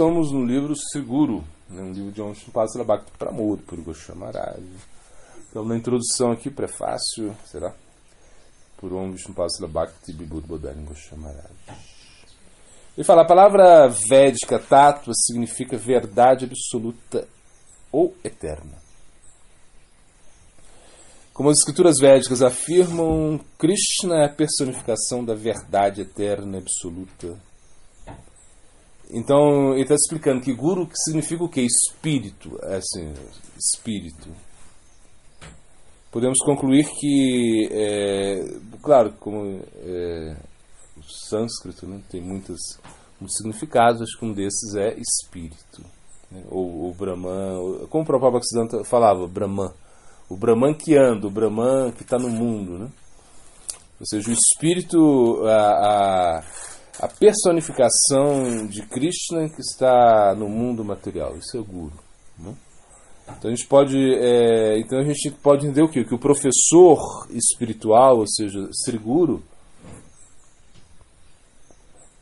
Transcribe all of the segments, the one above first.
estamos no livro Seguro, né, um livro de Om Shinpasala Bhakti Pramod, por Goswami Maharaj. Estamos na introdução aqui, prefácio, será? Por Om Shinpasala Bhakti Vibhuti Bodhani Goswami Maharaj. Ele fala, a palavra védica, tattva, significa verdade absoluta ou eterna. Como as escrituras védicas afirmam, Krishna é a personificação da verdade eterna e absoluta. Então, ele está explicando que Guru significa o quê? Espírito. Assim, espírito. Podemos concluir que, claro, como o sânscrito, né, tem muitos significados, acho que um desses é espírito. Né, ou Brahman, como o próprio Bhaktisiddhanta falava, Brahman. O Brahman que anda, o Brahman que está no mundo. Né? Ou seja, o espírito, a personificação de Krishna que está no mundo material. Isso é o Guru. Né? Então a gente pode entender o quê? Que o professor espiritual, ou seja, Sri Guru,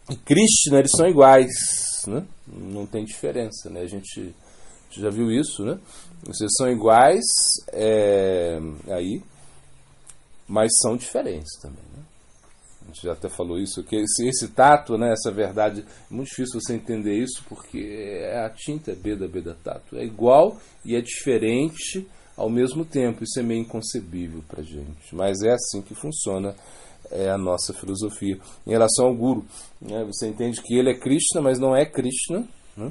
e Krishna, eles são iguais. Né? Não tem diferença. Né? A gente já viu isso, né? Vocês são iguais aí, mas são diferentes também. Né? A gente já até falou isso, que esse tato, né, essa verdade, é muito difícil você entender isso, porque a tinta é Beda tato. É igual e é diferente ao mesmo tempo. Isso é meio inconcebível para a gente. Mas é assim que funciona a nossa filosofia. Em relação ao Guru, né, você entende que ele é Krishna, mas não é Krishna, né?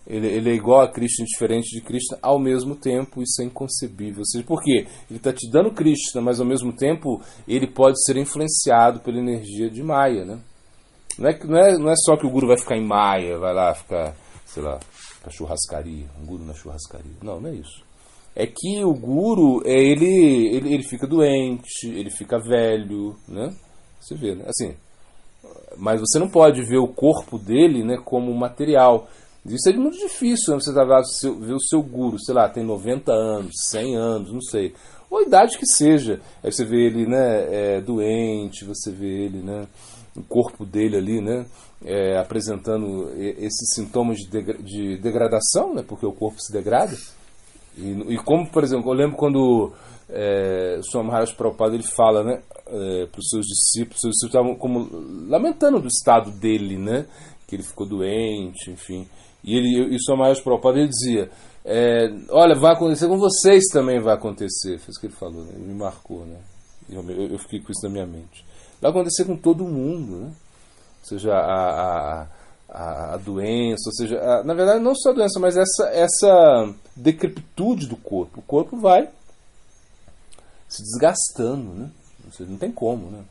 Ele é igual a Krishna, diferente de Krishna, ao mesmo tempo. Isso é inconcebível. Ou seja, por quê? Ele está te dando Krishna, mas ao mesmo tempo ele pode ser influenciado pela energia de Maya. Né? Não é só que o Guru vai ficar em Maya, vai lá ficar, sei lá, na churrascaria, um Guru na churrascaria. Não é isso. É que o Guru, ele fica doente, ele fica velho, né? Você vê, né? Assim, mas você não pode ver o corpo dele, né, como material. Isso é muito difícil, né? Você ver o seu Guru, sei lá, tem 90 anos, 100 anos, não sei. Ou a idade que seja. Aí você vê ele, né, doente, você vê ele, né, o corpo dele ali, né, apresentando esses sintomas de degradação, né, porque o corpo se degrada. E como, por exemplo, eu lembro quando o Swami Maharaj Prabhupada, ele fala, né, para os seus discípulos estavam como lamentando do estado dele, né, que ele ficou doente, enfim. E o Swami Maharaj Prabhupada, ele dizia, olha, vai acontecer com vocês também, vai acontecer. Foi isso que ele falou, né? Ele me marcou, né? Eu fiquei com isso na minha mente. Vai acontecer com todo mundo, né? Ou seja, a doença, ou seja, na verdade não só a doença, mas essa decrepitude do corpo. O corpo vai se desgastando, né? Ou seja, não tem como, né?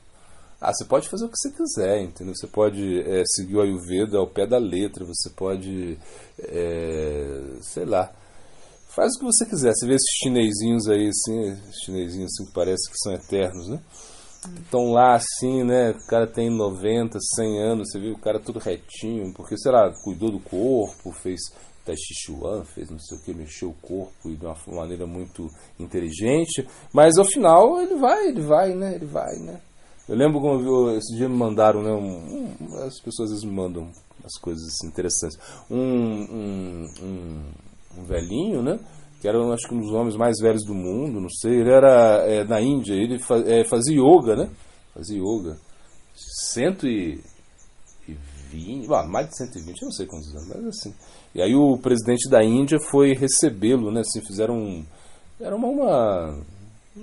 Você pode fazer o que você quiser, entendeu? Você pode seguir o Ayurveda ao pé da letra, você pode, sei lá, faz o que você quiser. Você vê esses chinesinhos aí, assim, chinesinhos assim que parece que são eternos, né? Estão lá assim, né? O cara tem 90, 100 anos, você vê o cara todo retinho, porque, sei lá, cuidou do corpo, fez Tai Chi Chuan, fez não sei o que, mexeu o corpo de uma maneira muito inteligente, mas ao final ele vai, né? Eu lembro como esse dia me mandaram, né, as pessoas às vezes me mandam umas coisas assim, interessantes. Um velhinho, né, que era, acho que um dos homens mais velhos do mundo, não sei, ele era na Índia, ele fazia yoga, né, fazia yoga, 120, mais de 120, eu não sei quantos anos, mas assim. E aí o presidente da Índia foi recebê-lo, né, assim, fizeram era um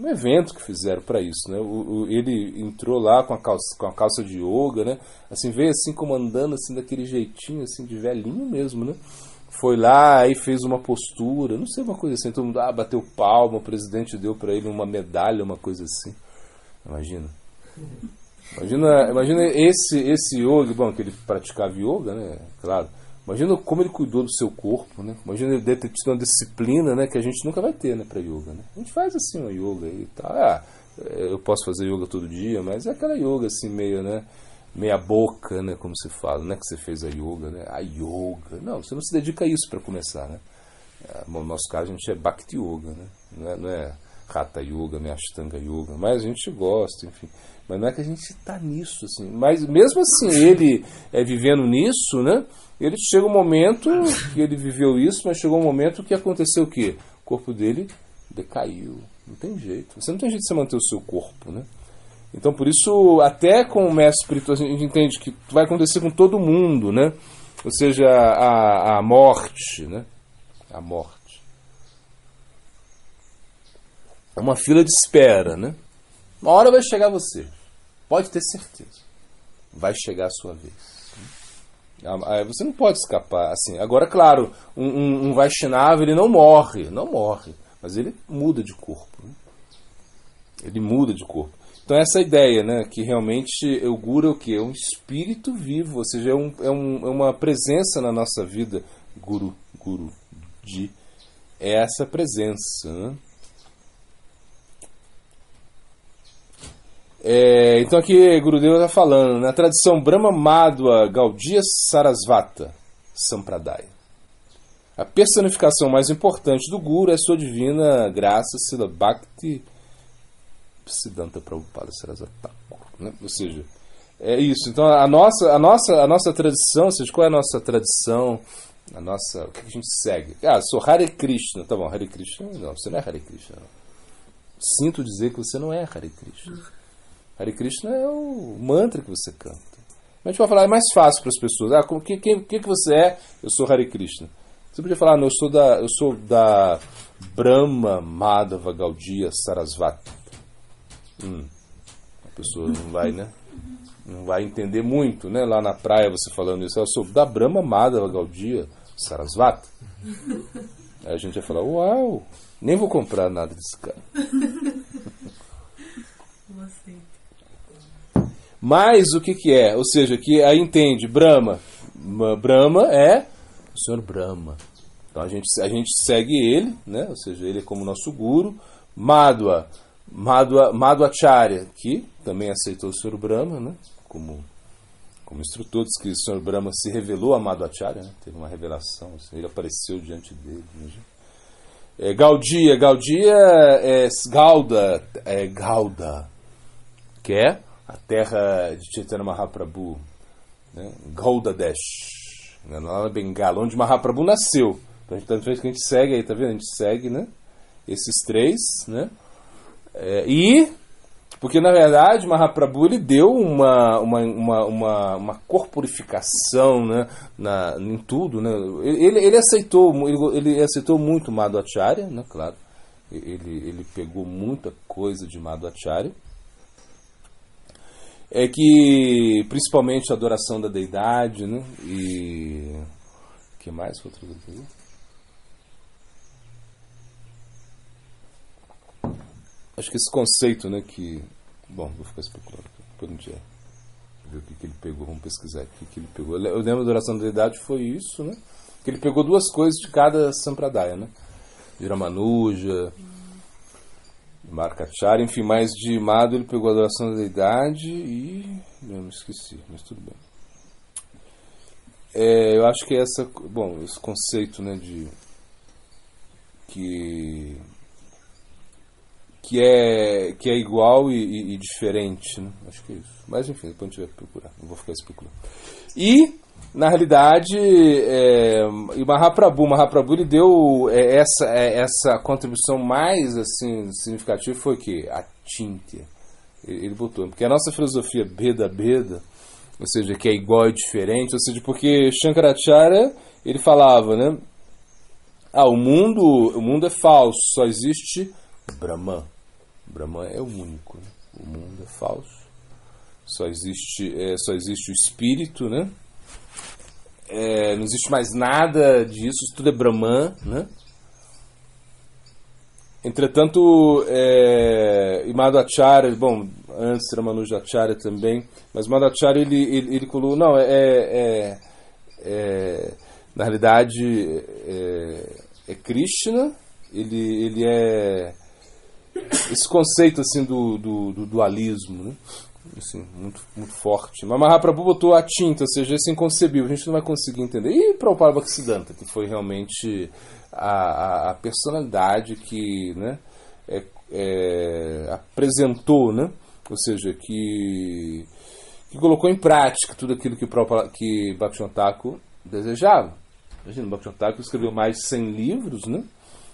evento que fizeram para isso, né? Ele entrou lá com a calça de yoga, né? Assim, veio assim como andando assim daquele jeitinho assim de velhinho mesmo, né? Foi lá, aí fez uma postura, não sei, uma coisa assim, todo mundo bateu palma, o presidente deu para ele uma medalha, uma coisa assim. Imagina esse yoga, bom, que ele praticava yoga, né? Claro. Imagina como ele cuidou do seu corpo, né? Imagina ele deve ter tido uma disciplina, né, que a gente nunca vai ter, né, para yoga, né? A gente faz assim uma yoga aí e tal. Eu posso fazer yoga todo dia, mas é aquela yoga assim meio, né, meia boca, né, como se fala, não é que você fez a yoga, né? A yoga. Não, você não se dedica a isso para começar, né? No nosso caso a gente é Bhakti Yoga, né? Não é Hatha Yoga, minha Ashtanga Yoga, mas a gente gosta, enfim. Mas não é que a gente está nisso, assim. Mas mesmo assim, ele vivendo nisso, né? Ele chega um momento que ele viveu isso, mas chegou um momento que aconteceu o quê? O corpo dele decaiu. Não tem jeito. Você não tem jeito de você manter o seu corpo, né? Então, por isso, até com o mestre espiritual, a gente entende que vai acontecer com todo mundo, né? Ou seja, a morte, né? A morte. É uma fila de espera, né? Uma hora vai chegar você. Pode ter certeza. Vai chegar a sua vez. Você não pode escapar assim. Agora, claro, um Vaishnava, ele não morre, mas ele muda de corpo, né? Ele muda de corpo. Então essa ideia, né, que realmente o Guru é o quê? É um espírito vivo, ou seja, é uma presença na nossa vida. Guruji é essa presença, né? Então aqui Gurudeva está falando, na tradição Brahma Madhva Gaudiya Sarasvata Sampradaya. A personificação mais importante do Guru é sua divina graça Srila Bhakti Siddhanta Prabhupada Sarasvati Thakur, né? Ou seja, é isso. Então a nossa tradição, ou seja, qual é a nossa tradição? O que a gente segue? Sou Hare Krishna. Tá bom, Hare Krishna. Não, você não é Hare Krishna. Não. Sinto dizer que você não é Hare Krishna. Hare Krishna é o mantra que você canta. Mas a gente vai falar, é mais fácil para as pessoas. O que você é? Eu sou Hare Krishna. Você podia falar, não, eu sou da Brahma Madhva Gaudiya Sarasvati. A pessoa não vai, né? Não vai entender muito, né? Lá na praia você falando isso. Eu sou da Brahma Madhva Gaudiya Sarasvati. Aí a gente vai falar, uau, nem vou comprar nada desse cara. Mas o que é? Ou seja, que aí entende, Brahma é o Senhor Brahma. Então a gente segue ele, né? Ou seja, ele é como nosso guru. Madhvacharya, que também aceitou o Senhor Brahma, né? Como instrutor, diz que o Senhor Brahma se revelou a Madhvacharya, né? Teve uma revelação, assim, ele apareceu diante dele. Né? Gaudiya é Gauda, que é a terra de Chaitanya Mahaprabhu, né? Gauda Desh, né? Lá na Bengala, onde Mahaprabhu nasceu. Então a gente segue aí, tá vendo? A gente segue, né? Esses três, né? Porque na verdade Mahaprabhu ele deu uma corporificação, né? Em tudo, né? Ele aceitou muito Madhvacharya, né? Claro. Ele pegou muita coisa de Madhvacharya. É que principalmente a adoração da deidade, né? E o que mais? Outra coisa aí? Acho que esse conceito, né? Que bom, vou ficar especulando por um dia. Ver o que ele pegou, vamos pesquisar aqui o que ele pegou. Eu lembro da adoração da deidade foi isso, né? Que ele pegou duas coisas de cada Sampradaya, né? De Ramanuja, Markacharya, enfim, mais de Madhu ele pegou a adoração da deidade e eu me esqueci, mas tudo bem. Eu acho que esse conceito, né, de que é igual e diferente, né? Acho que é isso. Mas enfim, depois a gente vai procurar, não vou ficar especulando. E na realidade, o Mahaprabhu ele deu essa contribuição mais assim significativa foi o quê? A Chintya. Ele botou, porque a nossa filosofia Bheda, ou seja, que é igual e diferente, ou seja, porque Shankaracharya ele falava, né? O mundo é falso, só existe Brahman. Brahman é o único, né? O mundo é falso, só existe o espírito, né? Não existe mais nada disso, tudo é Brahman, né? Entretanto, Madhvacharya, bom, antes era Manujacharya também, mas Madhvacharya ele colocou, não, na realidade é Krishna, ele é esse conceito assim do dualismo, né? Assim, muito, muito forte. Mas Mahaprabhu botou a tinta, ou seja, esse inconcebível, a gente não vai conseguir entender. E Prabhupada Bhaktisiddhanta, que foi realmente a personalidade que, né, apresentou, né? Ou seja, que colocou em prática tudo aquilo que Bhaktivinoda Thakur desejava. Imagina, Bhaktivinoda Thakur escreveu mais de 100 livros, né?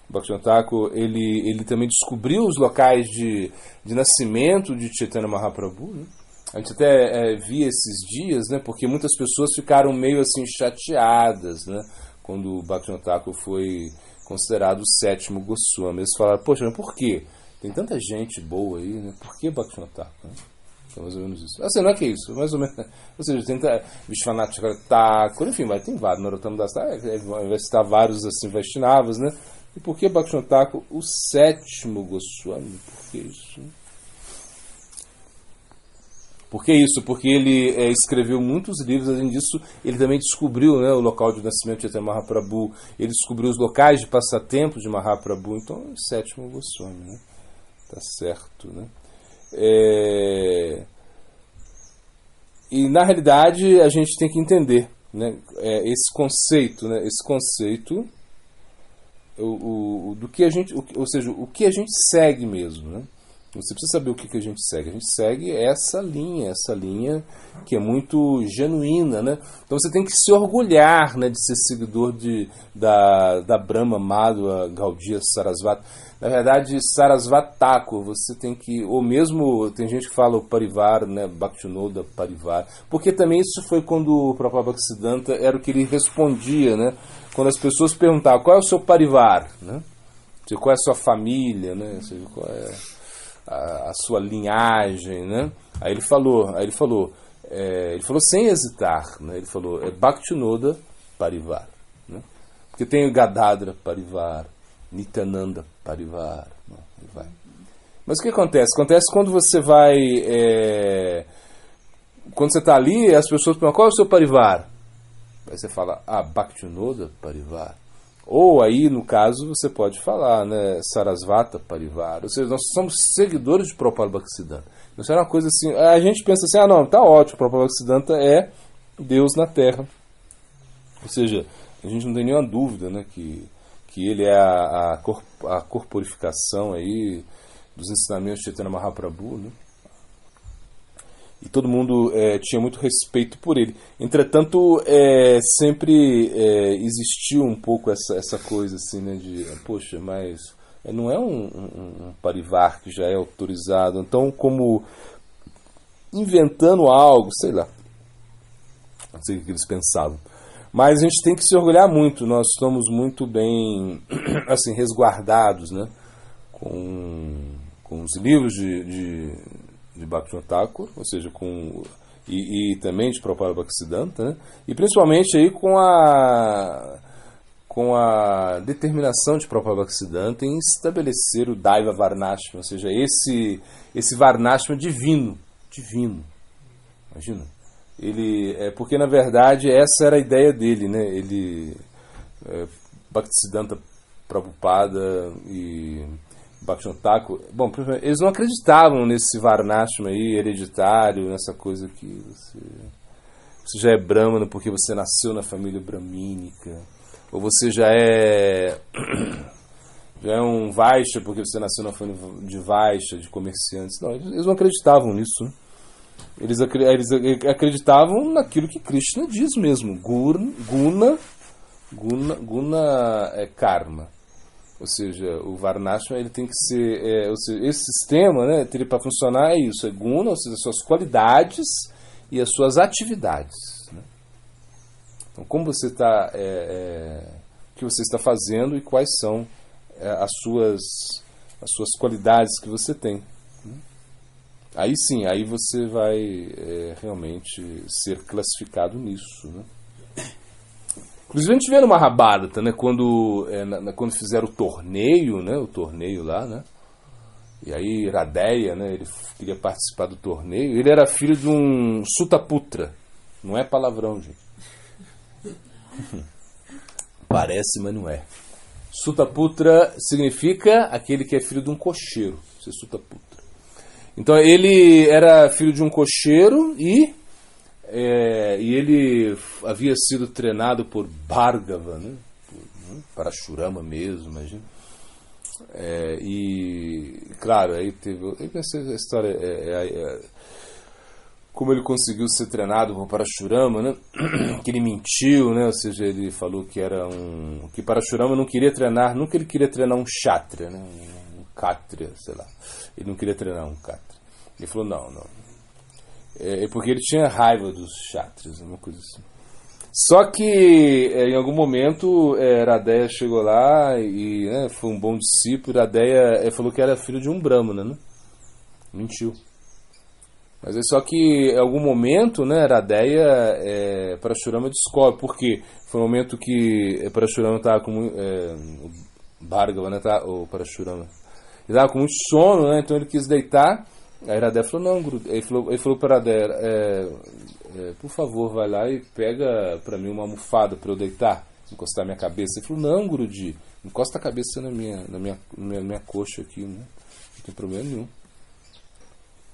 Bhaktivinoda Thakur, ele também descobriu os locais de nascimento de Chaitanya Mahaprabhu, né? A gente até via esses dias, né? Porque muitas pessoas ficaram meio assim chateadas, né? Quando o Bhaktivinoda Thakur foi considerado o 7º Goswami. Eles falaram, poxa, mas por quê? Tem tanta gente boa aí, né? Por que Bhaktivinoda Thakur? Né? Então, mais ou menos isso. Assim, não é que isso, mais ou menos. Ou seja, tenta Vishwanath Thakur, enfim, tem vários. Narottam Das Thakur, vai citar vários assim, Vaishnavas, né? E por que Bhaktivinoda Thakur, o 7º Goswami? Por que isso? Por que isso? Porque ele escreveu muitos livros, além disso, ele também descobriu, né, o local de nascimento de Chaitanya Mahaprabhu, ele descobriu os locais de passatempo de Mahaprabhu, então o 7º Goswami, né? Tá certo, né? E na realidade a gente tem que entender, né, esse conceito, né, do que a gente, ou seja, o que a gente segue mesmo, né? Você precisa saber o que a gente segue. A gente segue essa linha que é muito genuína, né? Então você tem que se orgulhar, né, de ser seguidor da Brahma Madhva Gaudiya Sarasvati. Na verdade, Sarasvati Thakur, você tem que, ou mesmo, tem gente que fala o Parivar, né, Bhaktivinoda Parivar, porque também isso foi quando o Prabhupada Bhaktisiddhanta era o que ele respondia, né? Quando as pessoas perguntavam, qual é o seu Parivar, né? Qual é a sua família, né? Qual é a sua linhagem, né? Aí ele falou sem hesitar, né? Ele falou, Bhaktivinoda Parivar, né? Porque tem o Gadadhara Parivar, Nityananda Parivar, né? Vai. Mas o que acontece? Acontece quando você vai, quando você está ali, as pessoas perguntam, qual é o seu Parivar? Aí você fala, Bhaktivinoda Parivar. Ou aí, no caso, você pode falar, né, Sarasvata Parivar. Ou seja, nós somos seguidores de Prabhupada Bhaktisiddhanta. Isso é uma coisa assim, a gente pensa assim, não, tá ótimo, Prabhupada Bhaktisiddhanta é Deus na Terra. Ou seja, a gente não tem nenhuma dúvida, né, que ele é a corporificação aí dos ensinamentos de Chaitanya Mahaprabhu, né? E todo mundo tinha muito respeito por ele. Entretanto, sempre existiu um pouco essa coisa assim, né, de, poxa, mas não é um parivar que já é autorizado. Então, como inventando algo, sei lá, não sei o que eles pensavam. Mas a gente tem que se orgulhar muito. Nós estamos muito bem assim, resguardados, né, com os livros de Bhaktivinoda Thakur, ou seja, e também de Prabhupada Bhaktisiddhanta, né? E principalmente aí com a determinação de Prabhupada Bhaktisiddhanta em estabelecer o Daiva Varnashma, ou seja, esse Varnashma divino. Imagina. Porque na verdade essa era a ideia dele, né? Bhaktisiddhanta Prabhupada e Bhaktivinoda Thakur, bom, eles não acreditavam nesse Varnashma aí, hereditário, nessa coisa que você já é brahmana porque você nasceu na família brahmínica, ou você já é um Vaishya porque você nasceu na família de Vaishya, de comerciantes. Não, eles não acreditavam nisso, né? Eles acreditavam naquilo que Krishna diz mesmo, Guna é karma. Ou seja, o Varnashma ele tem que ser, ou seja, esse sistema, né, para funcionar é isso, é guna, ou seja, as suas qualidades e as suas atividades, né? Então, como você está, o que você está fazendo e quais são as suas qualidades que você tem, né? Aí sim, aí você vai realmente ser classificado nisso, né? Inclusive a gente vê no Mahabharata, né, quando fizeram o torneio, né, lá, né, e aí Radeya, né, ele queria participar do torneio, ele era filho de um Sutaputra, não é palavrão, gente. Parece, mas não é. Sutaputra significa aquele que é filho de um cocheiro, isso é Sutaputra. Então ele era filho de um cocheiro e ele havia sido treinado por Bhargava, né? Parashurama mesmo, imagina. E, claro, aí teve... Eu pensei a história... como ele conseguiu ser treinado por Parashurama, né? Que ele mentiu, né? Ou seja, ele falou que era que Parashurama não queria treinar, nunca ele queria treinar um Kshatriya, né? Um Kshatriya, sei lá. Ele não queria treinar um Kshatriya. Ele falou, não. Porque ele tinha raiva dos Kshatriyas, uma coisa assim. Só que em algum momento Radeya chegou lá e foi um bom discípulo. Radeya falou que era filho de um Brahmana, né? Mentiu. Mas é só que em algum momento, né, Radeya, Parashurama descobre. Por quê? Foi um momento que Parashurama estava com o Bhargava, né, o Parashurama. Ele estava com muito sono, né, então ele quis deitar. Aí Radeya falou, não, Guru. Ele falou para Radeya, por favor, vai lá e pega para mim uma almofada para eu deitar, encostar minha cabeça. Ele falou, não, Guruji, encosta a cabeça na minha coxa aqui, né? Não tem problema nenhum.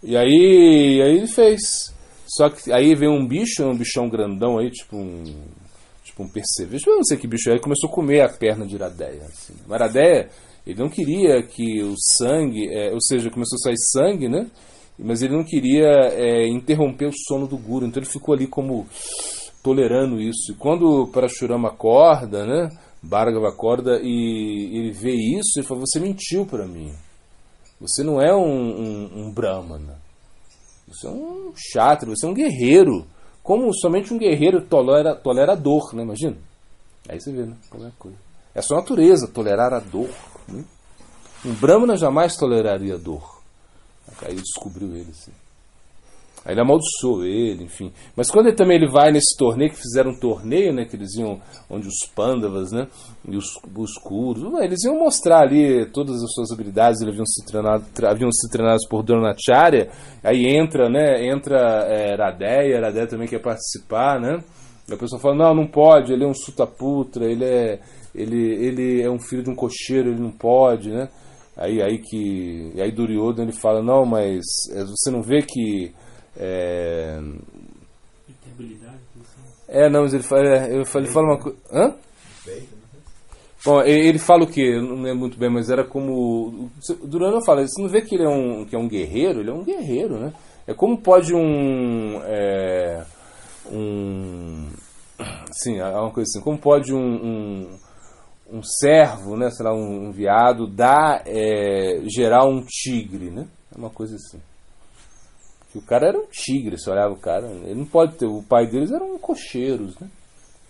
E aí ele fez. Só que aí veio um bichão grandão aí, tipo um percevejo, eu não sei que bicho é, ele começou a comer a perna de Radeya. Assim. Mas Radeya, ele não queria que o sangue, ou seja, começou a sair sangue, né? Mas ele não queria interromper o sono do Guru, então ele ficou ali como tolerando isso. E quando o Parashurama acorda, né? Bhargava acorda e ele vê isso, ele fala, você mentiu para mim. Você não é um Brahmana. Você é um Kshatriya, você é um guerreiro. Como somente um guerreiro tolera a dor, né? Imagina. Aí você vê, né? Qualquer coisa. É a sua natureza tolerar a dor. Né? Um Brahmana jamais toleraria a dor. Aí descobriu ele, assim. Aí ele amaldiçoou ele, enfim. Mas quando ele vai nesse torneio, que fizeram um torneio, né? Que eles iam, onde os Pandavas, né? E os Kurus, eles iam mostrar ali todas as suas habilidades, eles haviam sido treinados por Dronacharya. Aí entra Radeya também quer participar, né? E a pessoa fala, não pode, ele é um Sutaputra, ele é um filho de um cocheiro, ele não pode, né? Aí Duryodhana ele fala, não, mas você não vê que ele tem habilidade? Não, mas ele fala uma coisa. Hã? Bom, ele fala o quê? Não é muito bem, mas era como. Duryodhana fala, você não vê que ele é um guerreiro? Ele é um guerreiro, né? É como pode sim, é uma coisa assim. Como pode um servo, né? Sei lá, um veado gerar um tigre, né? É uma coisa assim. Que o cara era um tigre, você olhava o cara, ele não pode ter, o pai deles eram cocheiros, né?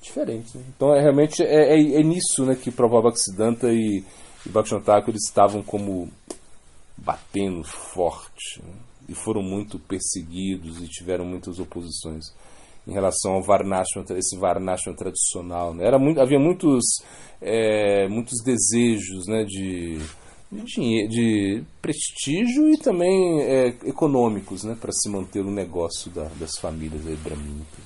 Diferente, né? Então realmente nisso, né, que Prabhupada Bhaktisiddhanta e Bhaktivinoda Thakur eles estavam como batendo forte, né? E foram muito perseguidos e tiveram muitas oposições em relação ao Varnashram, esse Varnashram tradicional, né? Havia muitos desejos, né, de prestígio e também econômicos, né, para se manter o negócio das famílias brahmínicas.